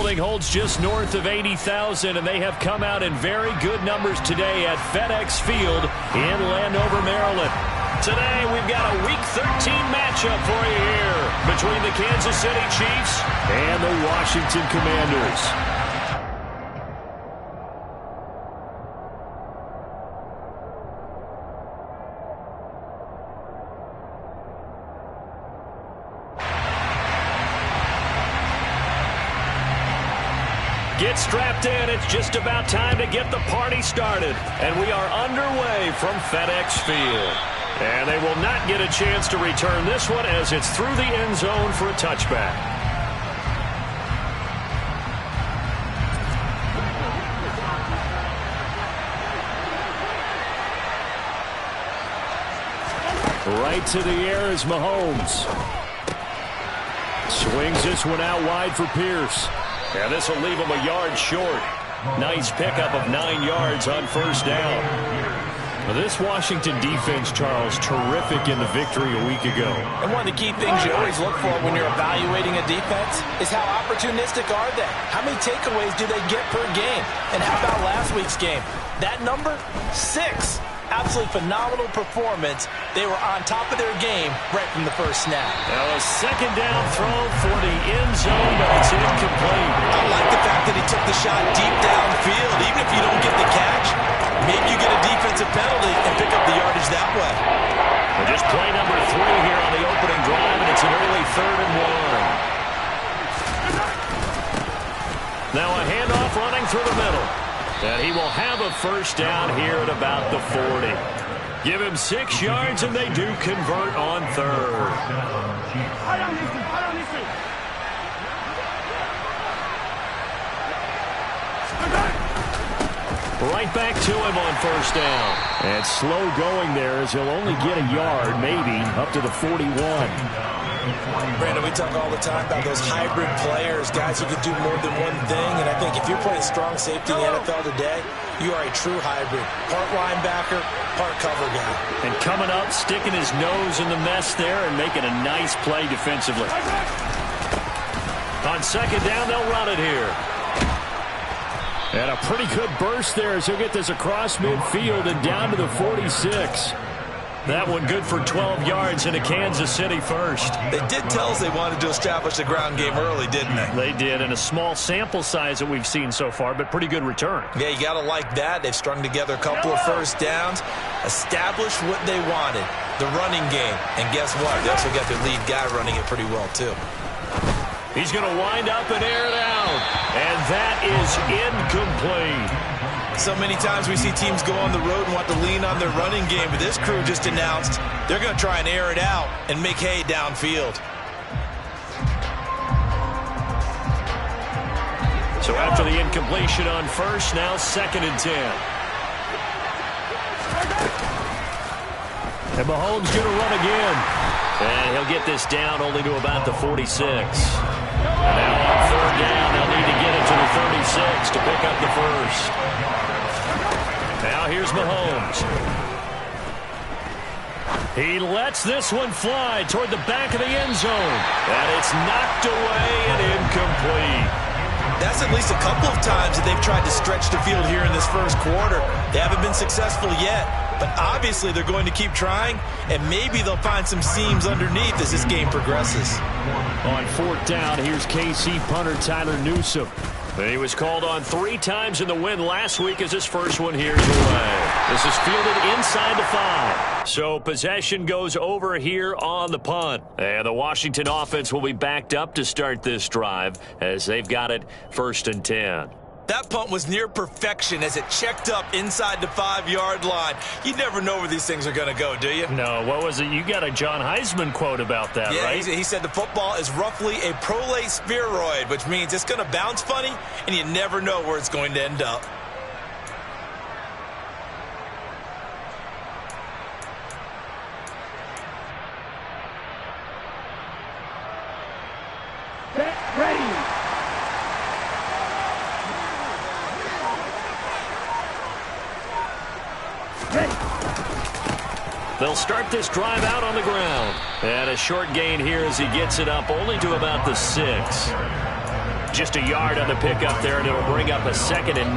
building holds just north of 80,000, and they have come out in very good numbers today at FedEx Field in Landover, Maryland. Today, we've got a Week 13 matchup for you here between the Kansas City Chiefs and the Washington Commanders. Get strapped in. It's just about time to get the party started. And we are underway from FedEx Field. And they will not get a chance to return this one as it's through the end zone for a touchback. Right to the air is Mahomes. Swings this one out wide for Pierce. And this will leave him a yard short. Nice pickup of 9 yards on first down. This Washington defense, Charles, terrific in the victory a week ago. And one of the key things you always look for when you're evaluating a defense is how opportunistic are they? How many takeaways do they get per game? And how about last week's game? That number? 6. Absolutely phenomenal performance. They were on top of their game right from the first snap. Now a second down throw for the end zone, but it's incomplete. I like the fact that he took the shot deep downfield. Even if you don't get the catch, maybe you get a defensive penalty and pick up the yardage that way. Well, just play number 3 here on the opening drive, and it's an early 3rd and 1. Now a handoff running through the middle. And he will have a first down here at about the 40. Give him 6 yards, and they do convert on 3rd. Right back to him on first down. And slow going there as he'll only get a yard, maybe, up to the 41. Brandon, we talk all the time about those hybrid players, guys who can do more than one thing. And I think if you're playing strong safety in the NFL today, you are a true hybrid. Part linebacker, part cover guy. And coming up, sticking his nose in the mess there and making a nice play defensively. On second down, they'll run it here. And a pretty good burst there as he'll get this across midfield and down to the 46. That one good for 12 yards into Kansas City first. They did tell us they wanted to establish the ground game early, didn't they? They did, and a small sample size that we've seen so far, but pretty good return. Yeah, you got to like that. They've strung together a couple of first downs, established what they wanted, the running game. And guess what? They also got their lead guy running it pretty well, too. He's going to wind up and air it out, and that is incomplete. So many times we see teams go on the road and want to lean on their running game, but this crew just announced they're going to try and air it out and make hay downfield. So after the incompletion on first, now 2nd and 10. And Mahomes going to run again. And he'll get this down only to about the 46. And now on 3rd down, they'll need to get it to the 36 to pick up the first. Now here's Mahomes. He lets this one fly toward the back of the end zone. And it's knocked away and incomplete. That's at least a couple of times that they've tried to stretch the field here in this first quarter. They haven't been successful yet, but obviously they're going to keep trying, and maybe they'll find some seams underneath as this game progresses. On 4th down, here's KC punter Tyler Newsome. He was called on 3 times in the win last week as his first one here's away. This is fielded inside the 5. So possession goes over here on the punt. And the Washington offense will be backed up to start this drive as they've got it 1st and 10. That punt was near perfection as it checked up inside the 5-yard line. You never know where these things are going to go, do you? No, what was it? You got a John Heisman quote about that, right? Yeah, he said the football is roughly a prolate spheroid, which means it's going to bounce funny, and you never know where it's going to end up. Ready. They'll start this drive out on the ground. And a short gain here as he gets it up only to about the 6. just a yard on the pickup there, and it'll bring up a 2nd and 9.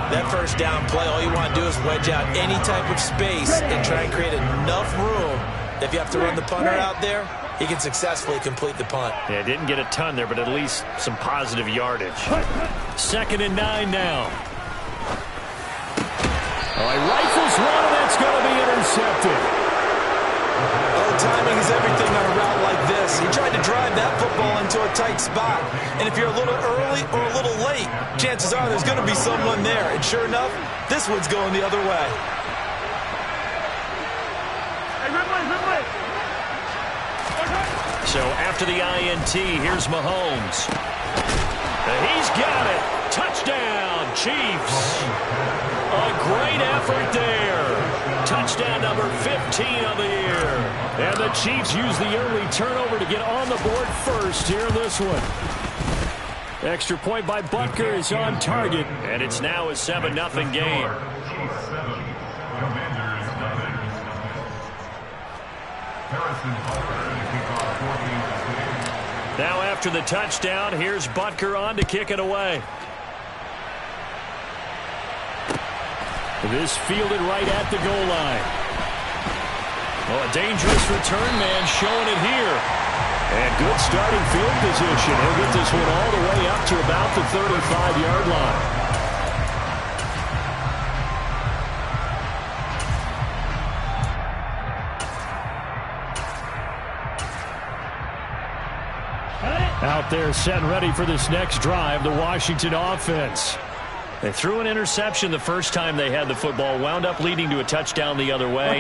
That first down play, all you want to do is wedge out any type of space and try and create enough room that if you have to run the punter out there, he can successfully complete the punt. Yeah, didn't get a ton there, but at least some positive yardage. 2nd and 9 now. Oh, he rifles one, and that's going to be intercepted. Oh, timing is everything on a route like this. He tried to drive that football into a tight spot. And if you're a little early or a little late, chances are there's going to be someone there. And sure enough, this one's going the other way. So after the INT, here's Mahomes. He's got it. Touchdown, Chiefs. A great effort there. Touchdown number 15 of the year. And the Chiefs use the early turnover to get on the board first here in this one. Extra point by Butker is on target, and it's now a 7-0 game. Now after the touchdown, here's Butker on to kick it away. This fielded right at the goal line. Oh, a dangerous return man showing it here. And good starting field position. He'll get this one all the way up to about the 35-yard line. Out there set and ready for this next drive, the Washington offense. They threw an interception the first time they had the football, wound up leading to a touchdown the other way.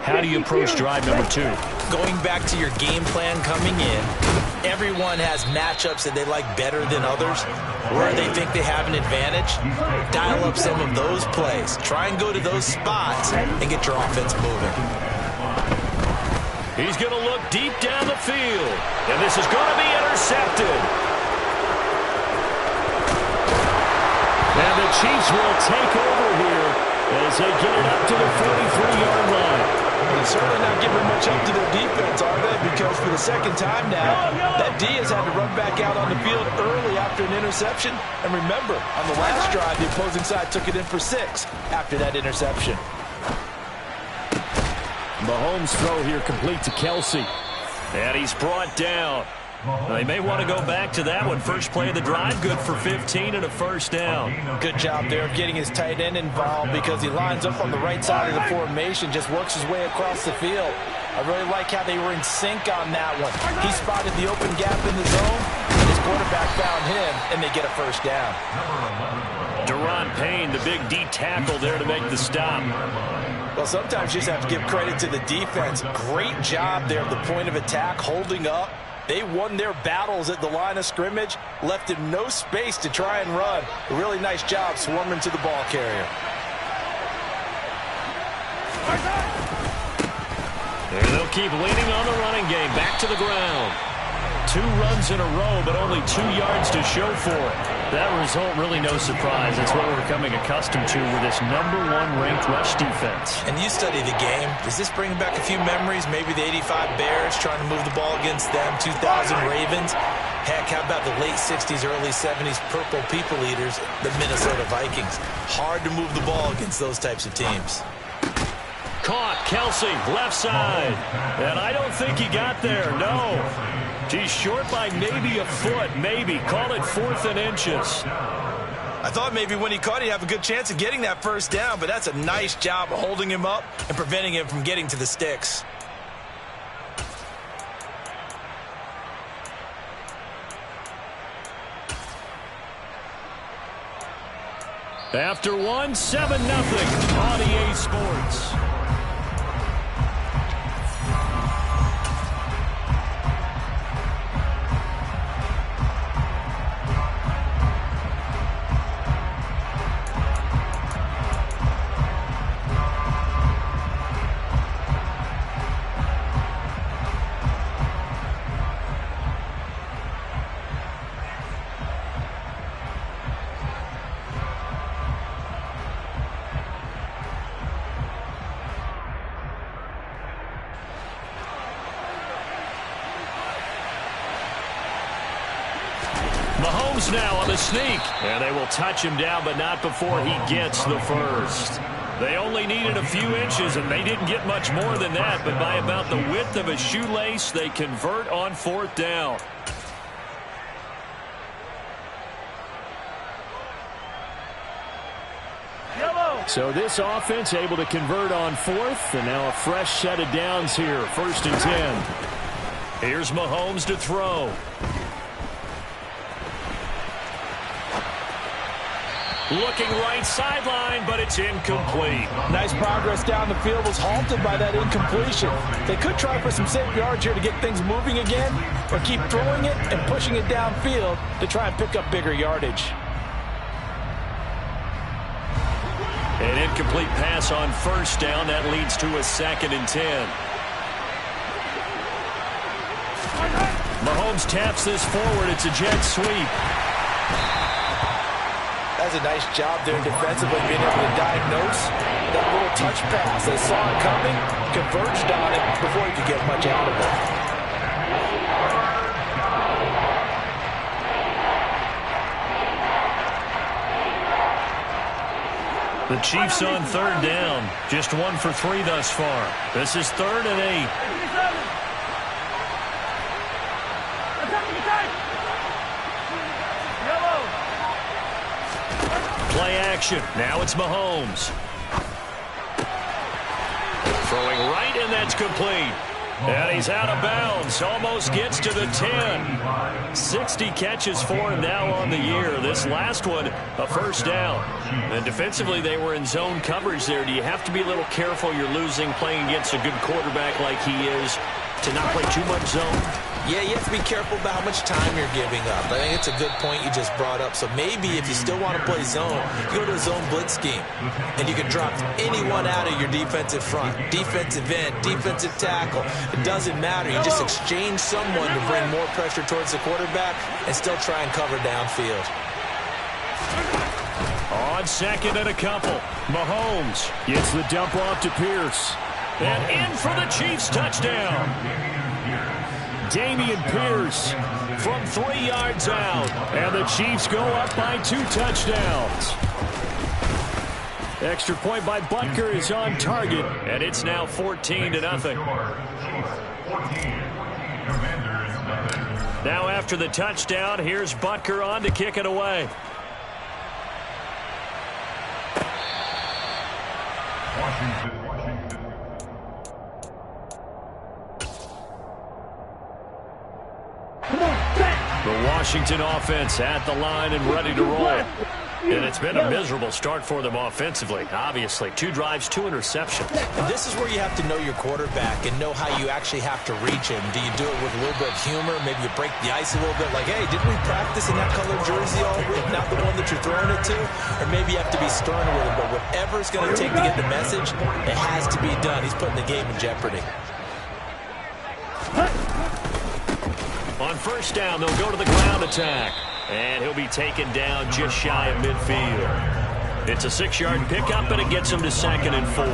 How do you approach drive number 2? Going back to your game plan coming in, everyone has matchups that they like better than others, where they think they have an advantage. Dial up some of those plays. Try and go to those spots and get your offense moving. He's going to look deep down the field, and this is going to be intercepted. And the Chiefs will take over here as they get it up to the 43-yard line. They're certainly not giving much up to their defense, are they? Because for the second time now, that D has had to run back out on the field early after an interception. And remember, on the last drive, the opposing side took it in for 6 after that interception. Mahomes' throw here complete to Kelsey. And he's brought down. They may want to go back to that one. First play of the drive, good for 15 and a first down. Good job there of getting his tight end involved because he lines up on the right side of the formation, just works his way across the field. I really like how they were in sync on that one. He spotted the open gap in the zone, and his quarterback found him, and they get a first down. Deron Payne, the big D tackle there to make the stop. Well, sometimes you just have to give credit to the defense. Great job there at the point of attack, holding up. They won their battles at the line of scrimmage, left him no space to try and run. A really nice job swarming to the ball carrier. And they'll keep leaning on the running game. Back to the ground. 2 runs in a row, but only 2 yards to show for it. That result, really no surprise. That's what we're becoming accustomed to with this #1 ranked rush defense. And you study the game. Does this bring back a few memories? Maybe the '85 Bears trying to move the ball against them, 2000 Ravens. Heck, how about the late 60s, early 70s Purple People Eaters, the Minnesota Vikings? Hard to move the ball against those types of teams. Caught, Kelsey, left side. And I don't think he got there, no. He's short by maybe a foot, maybe. Call it 4th and inches. I thought maybe when he caught, he'd have a good chance of getting that first down, but that's a nice job of holding him up and preventing him from getting to the sticks. After one, 7-0 on EA Sports. Mahomes now on the sneak. And they will touch him down, but not before he gets the first. They only needed a few inches, and they didn't get much more than that. But by about the width of a shoelace, they convert on 4th down. So this offense able to convert on 4th, and now a fresh set of downs here. 1st and 10. Here's Mahomes to throw. Looking right sideline, but it's incomplete. Nice progress down the field, was halted by that incompletion. They could try for some safe yards here to get things moving again, or keep throwing it and pushing it downfield to try and pick up bigger yardage. An incomplete pass on 1st down. That leads to a 2nd and 10. Mahomes taps this forward. It's a jet sweep. That's a nice job there defensively, being able to diagnose that little touch pass. They saw it coming, converged on it before he could get much out of it. The Chiefs on 3rd down. Just 1 for 3 thus far. This is 3rd and 8. Play action. Now it's Mahomes. Throwing right, and that's complete. And he's out of bounds. Almost gets to the 10. 60 catches for him now on the year. This last one, a 1st down. And defensively, they were in zone coverage there. Do you have to be a little careful? You're losing, playing against a good quarterback like he is, to not play too much zone? Yeah, you have to be careful about how much time you're giving up. I think it's a good point you just brought up. So maybe if you still want to play zone, you go to a zone blitz scheme. And you can drop anyone out of your defensive front. Defensive end, defensive tackle. It doesn't matter. You just exchange someone to bring more pressure towards the quarterback and still try and cover downfield. On 2nd and a couple. Mahomes gets the dump off to Pierce. And in for the Chiefs touchdown. Dameon Pierce from 3 yards out. And the Chiefs go up by 2 touchdowns. Extra point by Butker is on target. And it's now 14-0. Now after the touchdown, here's Butker on to kick it away. The Washington offense at the line and ready to roll. And it's been a miserable start for them offensively. Obviously, 2 drives, 2 interceptions. And this is where you have to know your quarterback and know how you actually have to reach him. Do you do it with a little bit of humor? Maybe you break the ice a little bit, like, hey, didn't we practice in that colored jersey all week, not the one that you're throwing it to? Or maybe you have to be stern with him. But whatever it's going to take to get the message, it has to be done. He's putting the game in jeopardy. On 1st down, they'll go to the ground attack. And he'll be taken down just shy of midfield. It's a 6-yard pickup, and it gets him to 2nd and 4.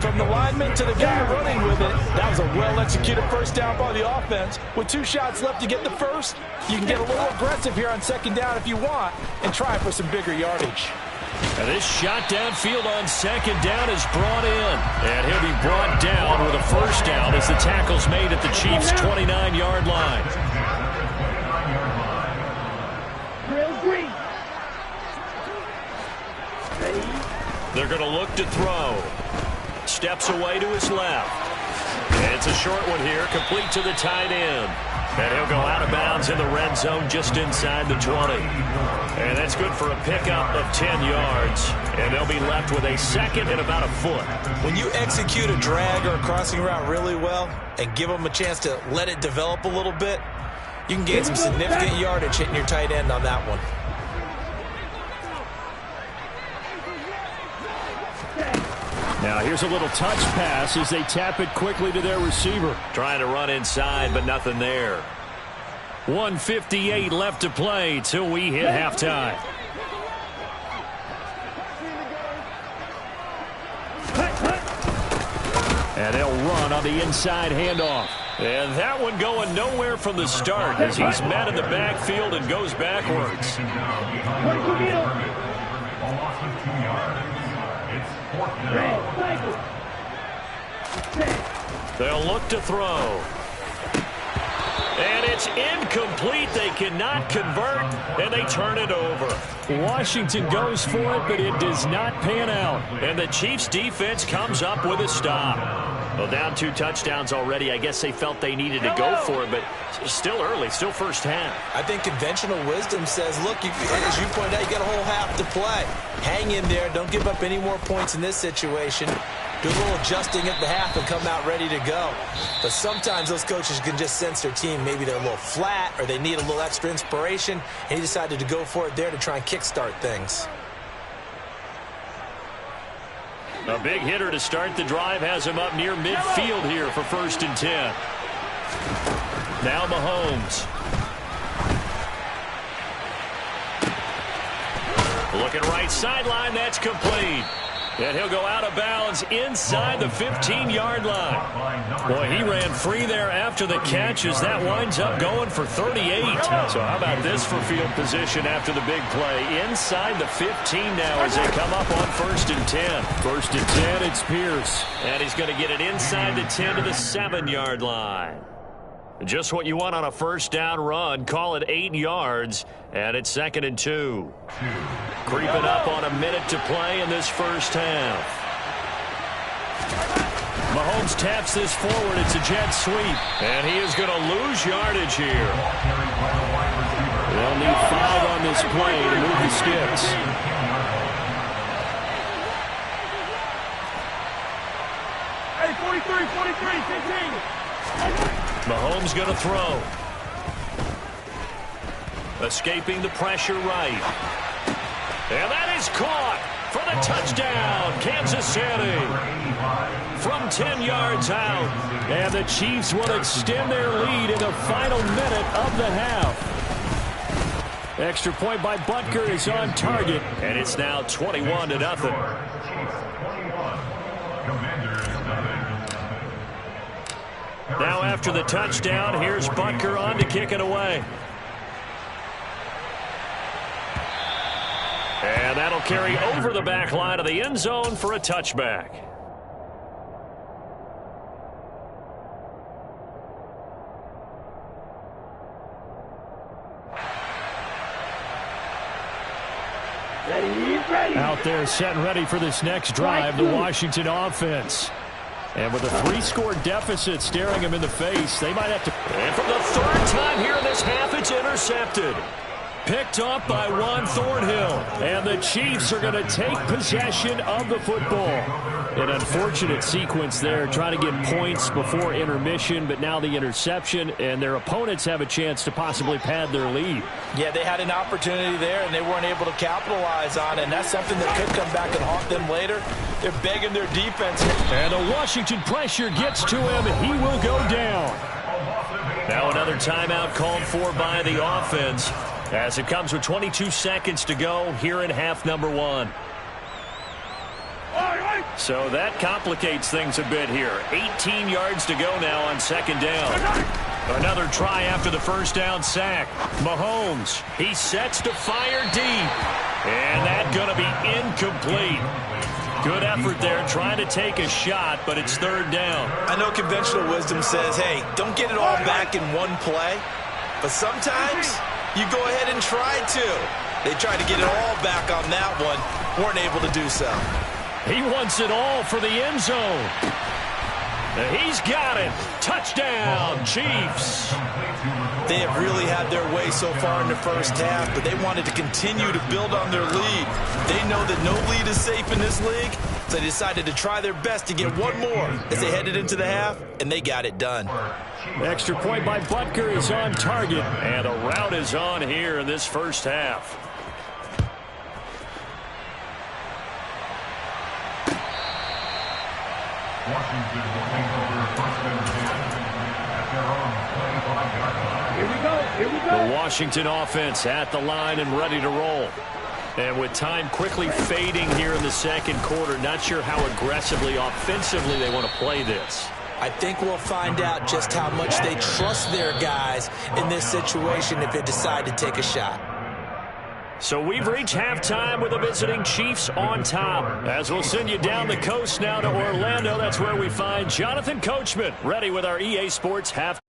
From the lineman to the guy running with it, that was a well-executed 1st down by the offense. With 2 shots left to get the first, you can get a little aggressive here on 2nd down if you want and try for some bigger yardage. And this shot downfield on 2nd down is brought in. And he'll be brought down with a 1st down as the tackle's made at the Chiefs' 29-yard line. They're going to look to throw. Steps away to his left. And it's a short one here, complete to the tight end. And he'll go out of bounds in the red zone just inside the 20. And that's good for a pickup of 10 yards. And they'll be left with a 2nd and about a foot. When you execute a drag or a crossing route really well and give them a chance to let it develop a little bit, you can gain some significant yardage hitting your tight end on that one. Now here's a little touch pass as they tap it quickly to their receiver. Trying to run inside, but nothing there. 1:58 left to play till we hit halftime. And they'll run on the inside handoff. And that one going nowhere from the start as he's met in the backfield and goes backwards. They'll look to throw. And it's incomplete. They cannot convert, and they turn it over. Washington goes for it, but it does not pan out. And the Chiefs' defense comes up with a stop. Well, down 2 touchdowns already. I guess they felt they needed to go for it, but still early, still first half. I think conventional wisdom says, look, as you pointed out, you got a whole half to play. Hang in there. Don't give up any more points in this situation. Do a little adjusting at the half and come out ready to go. But sometimes those coaches can just sense their team. Maybe they're a little flat or they need a little extra inspiration, and he decided to go for it there to try and kickstart things. A big hitter to start the drive has him up near midfield here for 1st and 10. Now Mahomes. Looking right sideline, that's complete. And he'll go out of bounds inside the 15-yard line. Boy, he ran free there after the catch as that winds up going for 38. So how about this for field position after the big play? Inside the 15 now as they come up on 1st and 10. 1st and 10, it's Pierce. And he's going to get it inside the 10 to the 7-yard line. Just what you want on a first down run. Call it 8 yards, and it's 2nd and 2. Creeping up on a minute to play in this first half. Mahomes taps this forward. It's a jet sweep, and he is going to lose yardage here. They'll need 5 on this play to move the sticks. Hey, 43, 15. Mahomes going to throw. Escaping the pressure right. And that is caught for the touchdown, Kansas City. From 10 yards out. And the Chiefs will extend their lead in the final minute of the half. Extra point by Butker is on target. And it's now 21-0. Now after the touchdown, here's Butker on to kick it away. And that'll carry over the back line of the end zone for a touchback. Out there set and ready for this next drive, the Washington offense. And with a 3-score deficit staring him in the face, they might have to... And for the 3rd time here in this half, it's intercepted. Picked up by Juan Thornhill. And the Chiefs are going to take possession of the football. An unfortunate sequence there, trying to get points before intermission, but now the interception, and their opponents have a chance to possibly pad their lead. Yeah, they had an opportunity there, and they weren't able to capitalize on it, and that's something that could come back and haunt them later. They're begging their defense. And the Washington pressure gets to him. He will go down. Now another timeout called for by the offense as it comes with 22 seconds to go here in half number 1. So that complicates things a bit here. 18 yards to go now on 2nd down. Another try after the first down sack. Mahomes, he sets to fire deep. And that's going to be incomplete. Good effort there trying to take a shot, but it's 3rd down. I know conventional wisdom says, hey, don't get it all back in one play. But sometimes you go ahead and try to. They tried to get it all back on that one. Weren't able to do so. He wants it all for the end zone. He's got it. Touchdown, Chiefs. They have really had their way so far in the first half, but they wanted to continue to build on their lead. They know that no lead is safe in this league, so they decided to try their best to get one more as they headed into the half, and they got it done. Extra point by Butker is on target, and a route is on here in this first half. Washington will take over 1st and 10 at their own 25-yard line. Here we go. Here we go. The Washington offense at the line and ready to roll. And with time quickly fading here in the 2nd quarter, not sure how aggressively, offensively they want to play this. I think we'll find out just how much they trust their guys in this situation if they decide to take a shot. So we've reached halftime with the visiting Chiefs on top. As we'll send you down the coast now to Orlando, that's where we find Jonathan Coachman ready with our EA Sports half.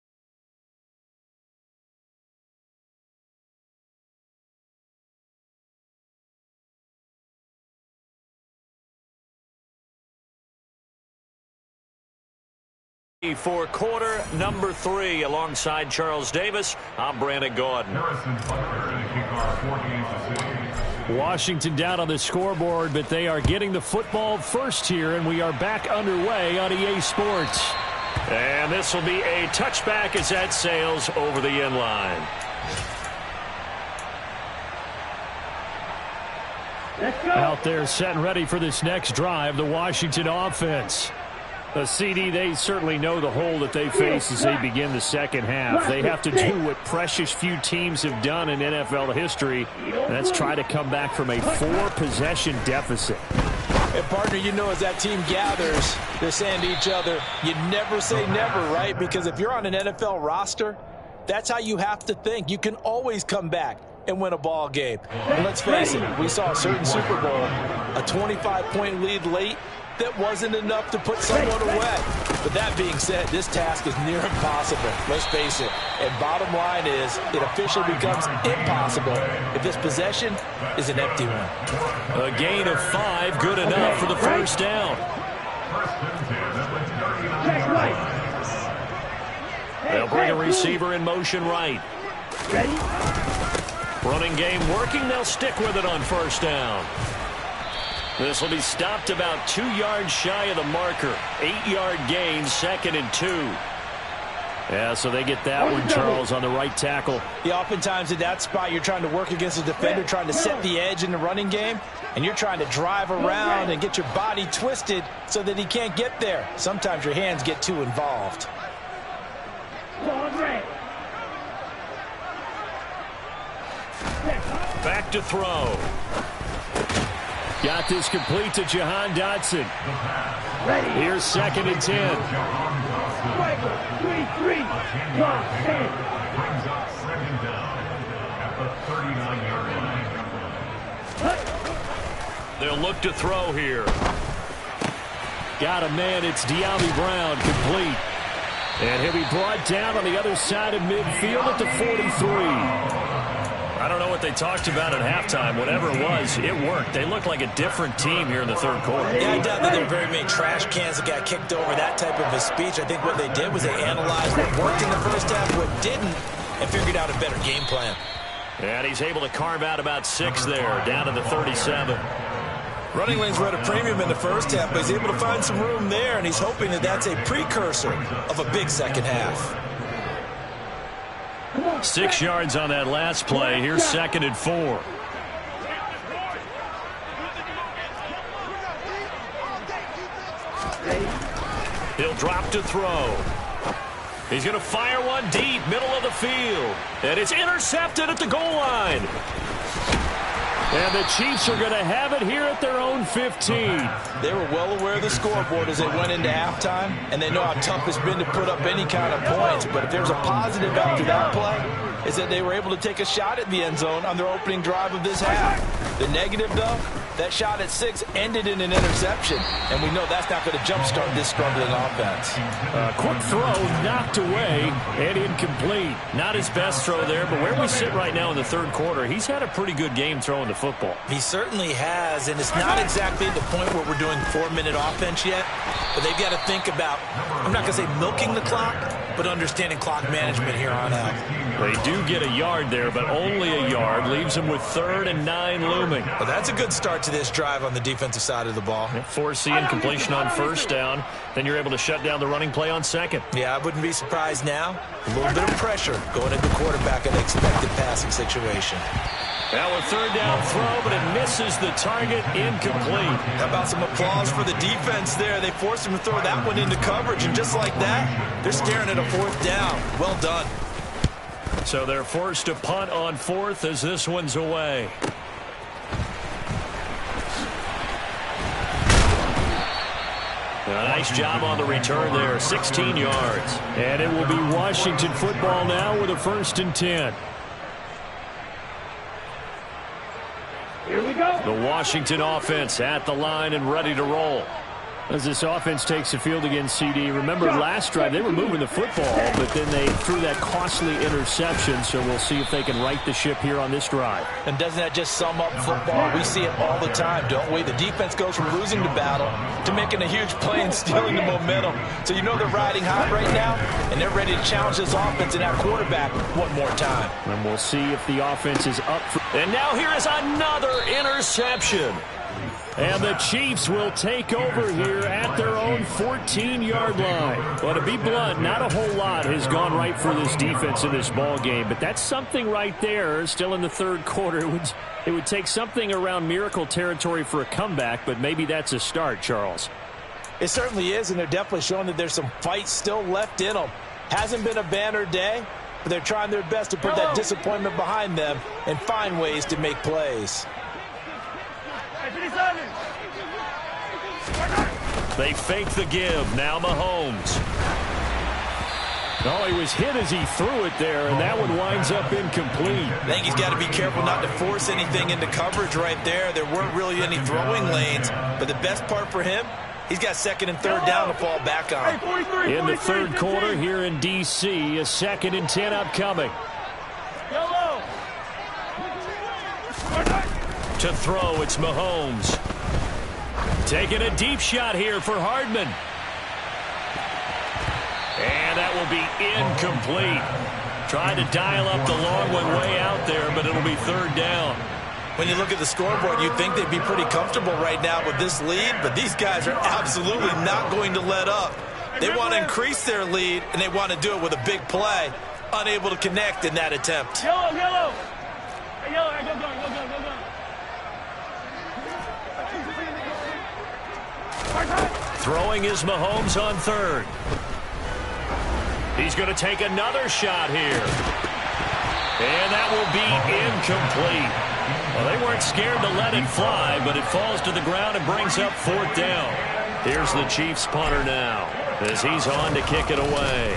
For quarter number 3, alongside Charles Davis, I'm Brandon Gaudin. Washington down on the scoreboard, but they are getting the football first here, and we are back underway on EA Sports. And this will be a touchback as that sails over the end line. Out there set and ready for this next drive, the Washington offense. A CD, they certainly know the hole that they face as they begin the second half. They have to do what precious few teams have done in NFL history, and that's try to come back from a 4-possession deficit. And, partner, you know as that team gathers, they're saying to each other, you never say never, right? Because if you're on an NFL roster, that's how you have to think. You can always come back and win a ball game. And let's face it, we saw a certain Super Bowl, a 25-point lead late, that wasn't enough to put someone away. But that being said, this task is near impossible. Let's face it. And bottom line is, it officially becomes impossible if this possession is an empty one. A gain of 5, good enough for the first down. They'll bring a receiver in motion right. Running game working. They'll stick with it on first down. This will be stopped about 2 yards shy of the marker. 8-yard gain, 2nd and 2. Yeah, so they get that one, Charles, on the right tackle. Yeah, oftentimes in that spot, you're trying to work against a defender, trying to set the edge in the running game, and you're trying to drive around and get your body twisted so that he can't get there. Sometimes your hands get too involved. Back to throw. Got this complete to Jahan Dotson. Here's 2nd and 10. They'll look to throw here. Got a man. It's De'Ami Brown, complete. And he'll be brought down on the other side of midfield at the 43. I don't know what they talked about at halftime. Whatever it was, it worked. They looked like a different team here in the third quarter. Yeah, I doubt that there were very many trash cans that got kicked over, that type of a speech. I think what they did was they analyzed what worked in the first half, what didn't, and figured out a better game plan. And he's able to carve out about 6 there, down to the 37. Running lanes were at a premium in the first half, but he's able to find some room there, and he's hoping that that's a precursor of a big second half. 6 yards on that last play. Here's 2nd and 4. He'll drop to throw. He's going to fire one deep, middle of the field. And it's intercepted at the goal line. And the Chiefs are going to have it here at their own 15. They were well aware of the scoreboard as they went into halftime, and they know how tough it's been to put up any kind of points. But if there's a positive after that play, is that they were able to take a shot at the end zone on their opening drive of this half. The negative, though, that shot at 6 ended in an interception, and we know that's not going to jumpstart this struggling offense. Quick throw knocked away and incomplete. Not his best throw there, but where we sit right now in the third quarter, he's had a pretty good game throwing the football. He certainly has, and it's not exactly the point where we're doing 4-minute offense yet, but they've got to think about, I'm not going to say milking the clock, but understanding clock management here on out. They do get a yard there, but only a yard. Leaves them with 3rd and 9 looming. Well, that's a good start to this drive on the defensive side of the ball. Force incompletion on first down. Then you're able to shut down the running play on 2nd. Yeah, I wouldn't be surprised now. A little bit of pressure going into quarterback in an expected passing situation. Now a 3rd down throw, but it misses the target, incomplete. How about some applause for the defense there? They forced him to throw that one into coverage, and just like that, they're staring at a 4th down. Well done. So they're forced to punt on 4th as this one's away. A nice job on the return there, 16 yards. And it will be Washington football now with a 1st and 10. Here we go. The Washington offense at the line and ready to roll. As this offense takes the field against CD, remember last drive they were moving the football, but then they threw that costly interception, so we'll see if they can right the ship here on this drive. And doesn't that just sum up football? We see it all the time, don't we? The defense goes from losing the battle to making a huge play and stealing the momentum. So you know they're riding hot right now, and they're ready to challenge this offense and that quarterback one more time. And we'll see if the offense is up for... And now here is another interception. And the Chiefs will take over here at their own 14-yard line. Well, to be blunt, not a whole lot has gone right for this defense in this ball game, but that's something right there. Still in the 3rd quarter, it would take something around miracle territory for a comeback, but maybe that's a start, Charles. It certainly is, and they're definitely showing that there's some fight still left in them. Hasn't been a banner day, but they're trying their best to put that disappointment behind them and find ways to make plays. They fake the give. Now Mahomes. Oh, he was hit as he threw it there, and that one winds up incomplete. I think he's got to be careful not to force anything into coverage right there. There weren't really any throwing lanes, but the best part for him, he's got 2nd and 3rd down to fall back on. In the 3rd quarter here in D.C., a 2nd and 10 upcoming. To throw, it's Mahomes. Taking a deep shot here for Hardman. And that will be incomplete. Tried to dial up the long one way out there, but it'll be 3rd down. When you look at the scoreboard, you'd think they'd be pretty comfortable right now with this lead, but these guys are absolutely not going to let up. They want to increase their lead, and they want to do it with a big play. Unable to connect in that attempt. Yellow. Hey, yellow, go. Throwing is Mahomes on 3rd. He's going to take another shot here. And that will be incomplete. Well, they weren't scared to let it fly, but it falls to the ground and brings up 4th down. Here's the Chiefs punter now as he's on to kick it away.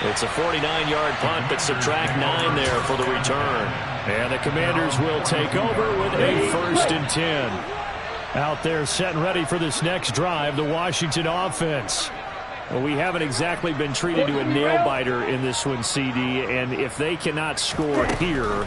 It's a 49-yard punt, but subtract 9 there for the return. And the Commanders will take over with a 1st and 10. Out there set and ready for this next drive, the Washington offense. Well, we haven't exactly been treated to a nail-biter in this one, CD, and if they cannot score here,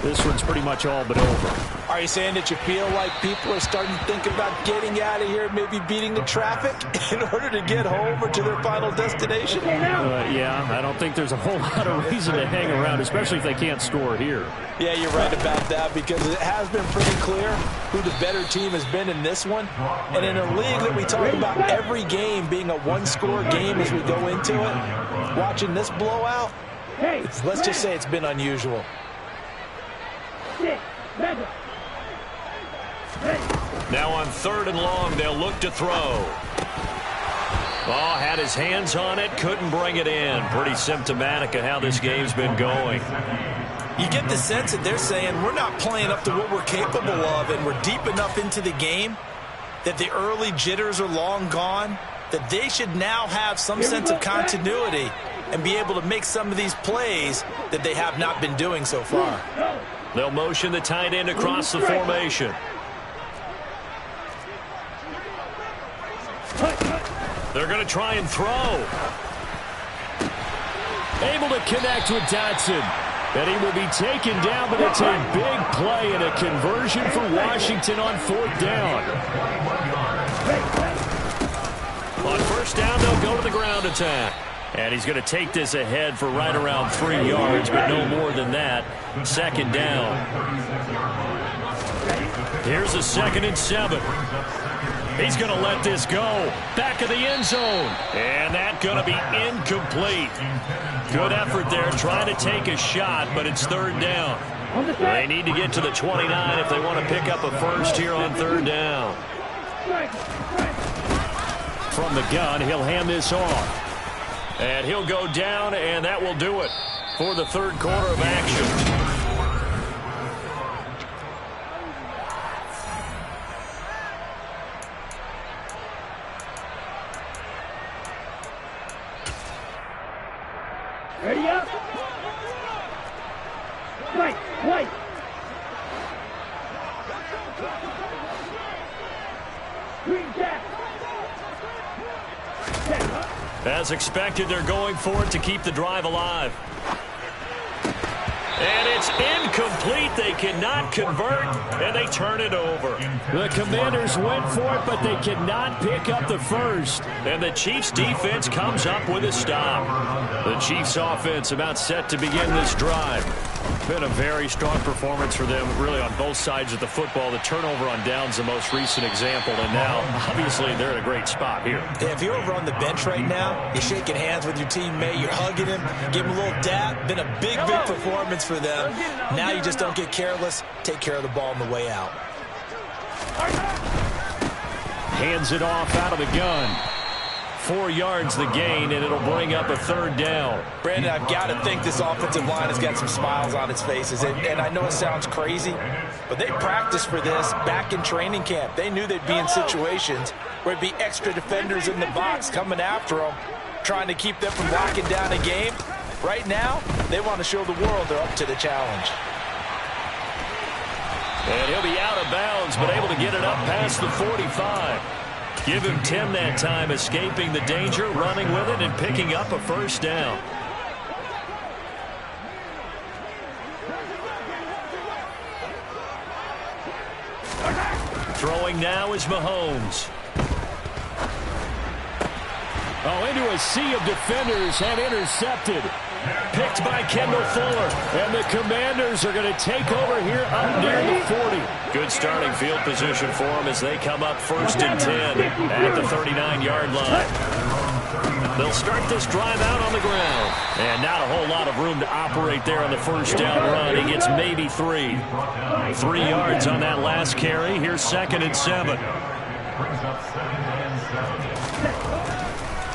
this one's pretty much all but over. Are you saying that you feel like people are starting to think about getting out of here, maybe beating the traffic in order to get home or to their final destination? Yeah, I don't think there's a whole lot of reason to hang around, especially if they can't score here. Yeah, you're right about that, because it has been pretty clear who the better team has been in this one. And in a league that we talk about every game being a one-score game as we go into it, watching this blowout, let's just say it's been unusual. Now on 3rd and long, they'll look to throw. Oh, had his hands on it, couldn't bring it in. Pretty symptomatic of how this game's been going. You get the sense that they're saying we're not playing up to what we're capable of, and we're deep enough into the game that the early jitters are long gone, that they should now have some sense of continuity and be able to make some of these plays that they have not been doing so far. They'll motion the tight end across the formation. They're going to try and throw. Able to connect with Dotson. And he will be taken down, but it's a big play and a conversion for Washington on 4th down. On 1st down, they'll go to the ground attack. And he's going to take this ahead for right around 3 yards, but no more than that. 2nd down. Here's a 2nd and 7. He's going to let this go. Back of the end zone. And that's going to be incomplete. Good effort there trying to take a shot, but it's 3rd down. They need to get to the 29 if they want to pick up a first here on 3rd down. From the gun, he'll hand this off. And he'll go down, and that will do it. for the third quarter of action. Ready up. Right, right. Green jack. As expected, they're going for it to keep the drive alive. And it's incomplete. They cannot convert, and they turn it over. The Commanders went for it, but they cannot pick up the first. And the Chiefs' defense comes up with a stop. The Chiefs' offense about set to begin this drive. Been a very strong performance for them, really, on both sides of the football. The turnover on downs, the most recent example, and now, obviously, they're in a great spot here. Yeah, if you're over on the bench right now, you're shaking hands with your teammate, you're hugging him, give him a little dap. Been a big performance for them. Now you just don't get careless. Take care of the ball on the way out. Hands it off out of the gun. 4 yards the gain, and it'll bring up a third down. Brandon, I've got to think this offensive line has got some smiles on its faces. And I know it sounds crazy, but they practiced for this back in training camp. They knew they'd be in situations where it'd be extra defenders in the box coming after them, trying to keep them from locking down a game. Right now, they want to show the world they're up to the challenge. And he'll be out of bounds, but able to get it up past the 45. Give him 10 that time, escaping the danger, running with it, and picking up a first down. Throwing now is Mahomes. Oh, into a sea of defenders and intercepted. Picked by Kendall Fuller. And the Commanders are going to take over here up near the 40. Good starting field position for them as they come up 1st and 10 at the 39-yard line. They'll start this drive out on the ground. And not a whole lot of room to operate there on the first down run. He gets maybe 3. 3 yards on that last carry. Here's 2nd and 7.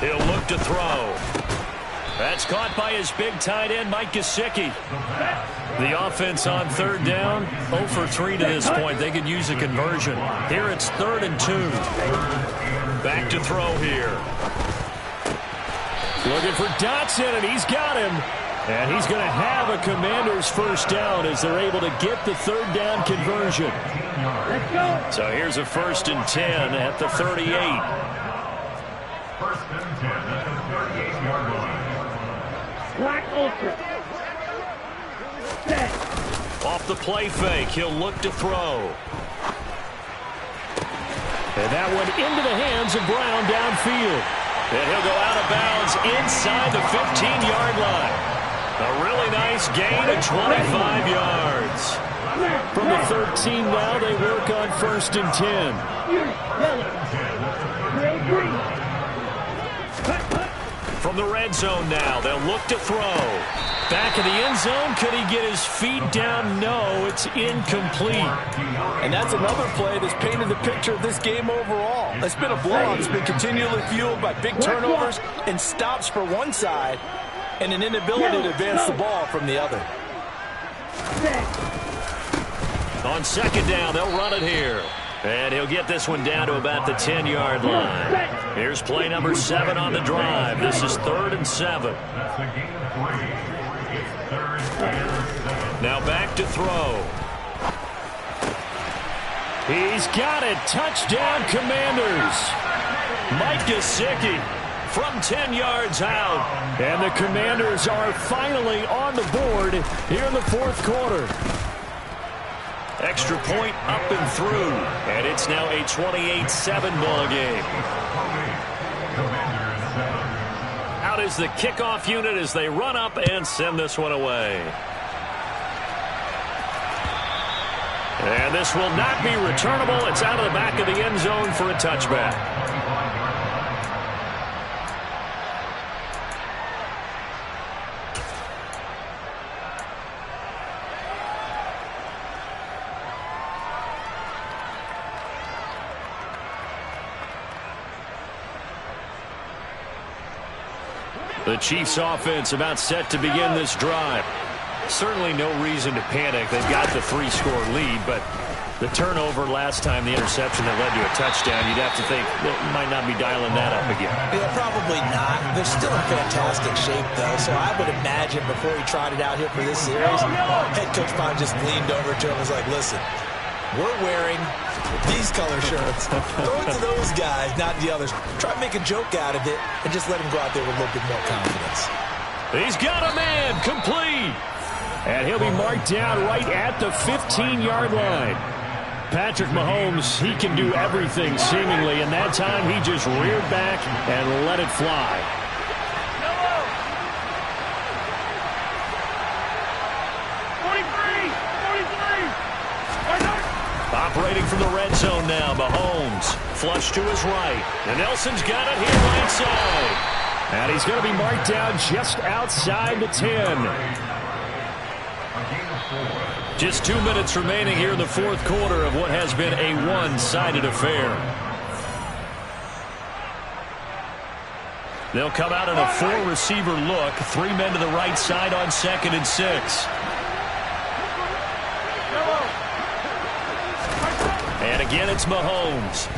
He'll look to throw. That's caught by his big tight end, Mike Gesicki. The offense on 3rd down, 0 for 3 to this point. They could use a conversion. Here it's 3rd and 2. Back to throw here. Looking for Dotson, and he's got him. And he's going to have a Commanders first down as they're able to get the 3rd down conversion. Let's go. So here's a 1st and 10 at the 38. 1st and 10 at the 38-yard line. Black Ultra. Set. Off the play fake, he'll look to throw. And that one into the hands of Brown downfield. And he'll go out of bounds inside the 15-yard line. A really nice gain of 25 yards. From the 13 now, they work on 1st and 10. Real green. From the red zone now, they'll look to throw. Back in the end zone, could he get his feet down? No, it's incomplete. And that's another play that's painted the picture of this game overall. It's been a blowout. It's been continually fueled by big turnovers and stops for one side and an inability to advance the ball from the other. On 2nd down, they'll run it here. And he'll get this one down to about the 10-yard line. Here's play number 7 on the drive. This is 3rd and 7. That's a gain of 3. It's 3rd and 7. Now back to throw. He's got it. Touchdown, Commanders. Mike Gesicki from 10 yards out. And the Commanders are finally on the board here in the 4th quarter. Extra point up and through. And it's now a 28-7 ball game. Out is the kickoff unit as they run up and send this one away. And this will not be returnable. It's out of the back of the end zone for a touchback. The Chiefs offense about set to begin this drive. Certainly no reason to panic. They've got the 3-score lead, but the turnover last time, the interception that led to a touchdown, you'd have to think they might not be dialing that up again. Yeah, probably not. They're still in fantastic shape, though, so I would imagine before he tried it out here for this series, head coach probably just leaned over to him and was like, listen, we're wearing these color shirts. Throw it to those guys, not the others. Try to make a joke out of it and just let him go out there with a little bit more confidence. He's got a man, complete. And he'll be marked down right at the 15-yard line. Patrick Mahomes, he can do everything seemingly, and that time he just reared back and let it fly. Operating from the red zone now, Mahomes. Flush to his right. And Nelson's got it here right side. And he's going to be marked down just outside the 10. Just 2 minutes remaining here in the fourth quarter of what has been a one-sided affair. They'll come out in a 4-receiver look. 3 men to the right side on 2nd and 6. And again, it's Mahomes.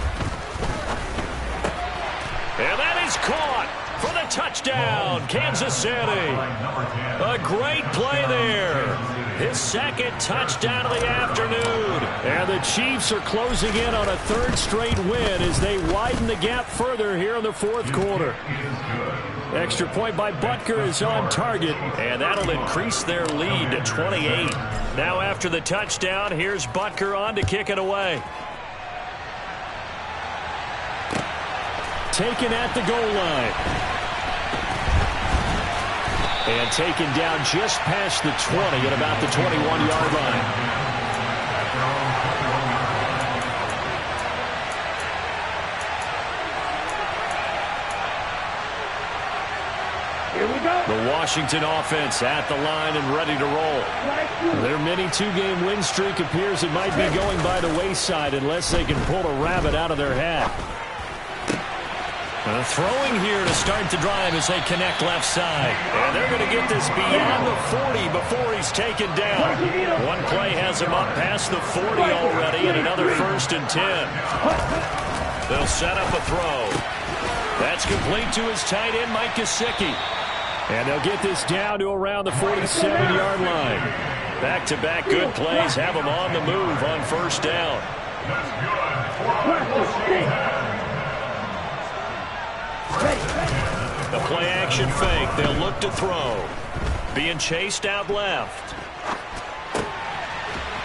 And that is caught for the touchdown, Kansas City. A great play there. His 2nd touchdown of the afternoon. And the Chiefs are closing in on a 3rd straight win as they widen the gap further here in the fourth quarter. Extra point by Butker is on target. And that'll increase their lead to 28. Now after the touchdown, here's Butker on to kick it away. Taken at the goal line. And taken down just past the 20 at about the 21-yard line. Here we go. The Washington offense at the line and ready to roll. Their mini 2-game win streak appears it might be going by the wayside unless they can pull a rabbit out of their hat. Throwing here to start the drive as they connect left side. And they're going to get this beyond the 40 before he's taken down. One play has him up past the 40 already, and another 1st and 10. They'll set up a throw. That's complete to his tight end, Mike Gesicki. And they'll get this down to around the 47-yard line. Back-to-back good plays have him on the move on 1st down. The play-action fake. They'll look to throw. Being chased out left.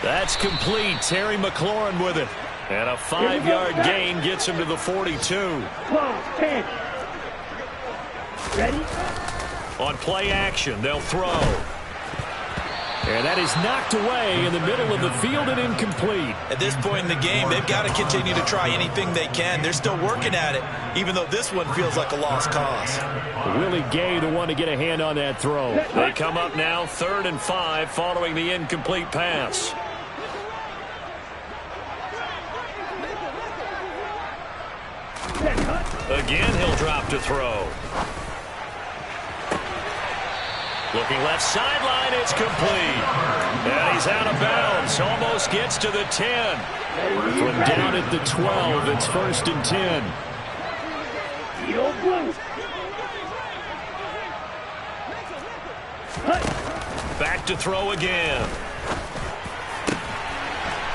That's complete. Terry McLaurin with it. And a 5-yard gain gets him to the 42. 12, 10. Ready? On play action, they'll throw. And that is knocked away in the middle of the field and incomplete. At this point in the game, they've got to continue to try anything they can. They're still working at it, even though this one feels like a lost cause. Willie Gay, the one to get a hand on that throw. They come up now 3rd and 5 following the incomplete pass. Again, he'll drop to throw. Looking left sideline, it's complete. And he's out of bounds. Almost gets to the 10. From down at the 12, it's 1st and 10. Back to throw again.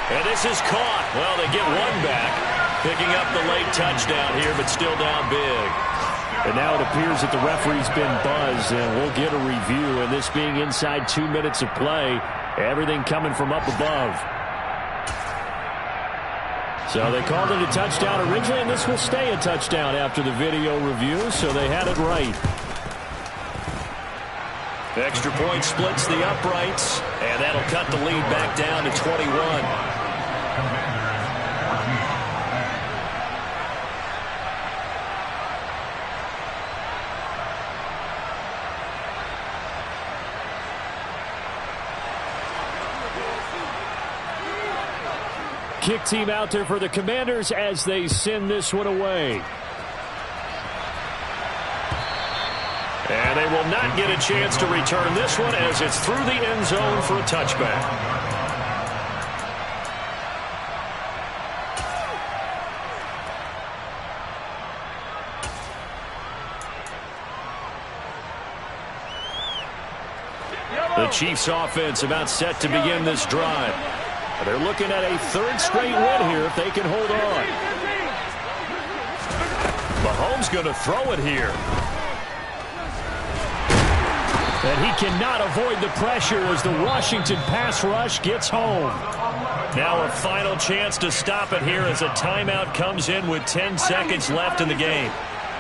And this is caught. Well, they get one back. Picking up the late touchdown here, but still down big. And now it appears that the referee's been buzzed, and we'll get a review. And this being inside 2 minutes of play, everything coming from up above. So they called it a touchdown originally, and this will stay a touchdown after the video review, so they had it right. Extra point splits the uprights, and that'll cut the lead back down to 21. Kick team out there for the Commanders as they send this one away. And they will not get a chance to return this one as it's through the end zone for a touchback. The Chiefs offense about set to begin this drive. They're looking at a third straight win here if they can hold on. Mahomes going to throw it here. And he cannot avoid the pressure as the Washington pass rush gets home. Now a final chance to stop it here as a timeout comes in with 10 seconds left in the game.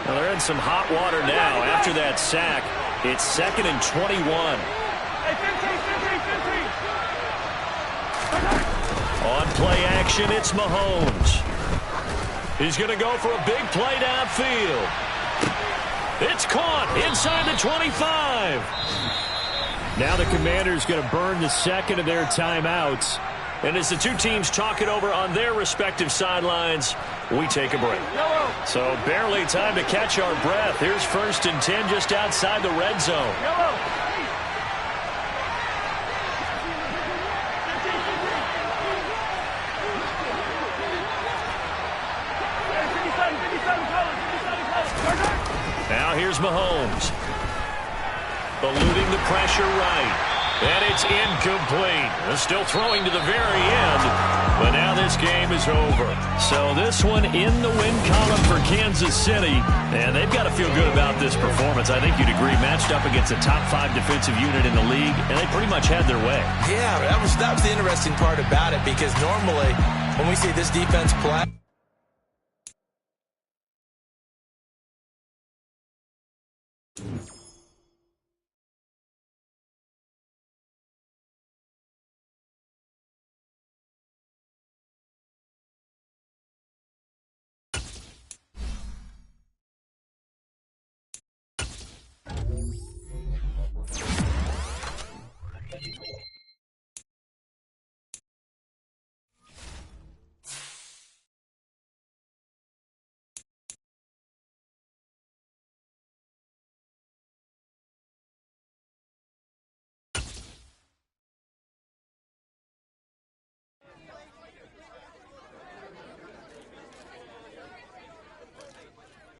Well, they're in some hot water now after that sack. It's 2nd and 21. On play action, it's Mahomes. He's going to go for a big play downfield. It's caught inside the 25. Now the Commanders going to burn the second of their timeouts. And as the two teams talk it over on their respective sidelines, we take a break. So barely time to catch our breath. Here's 1st and 10 just outside the red zone. Now here's Mahomes. Eluding the pressure right. And it's incomplete. They're still throwing to the very end. But now this game is over. So this one in the win column for Kansas City. And they've got to feel good about this performance. I think you'd agree. Matched up against a top 5 defensive unit in the league. And they pretty much had their way. Yeah, that was the interesting part about it. Because normally when we see this defense play...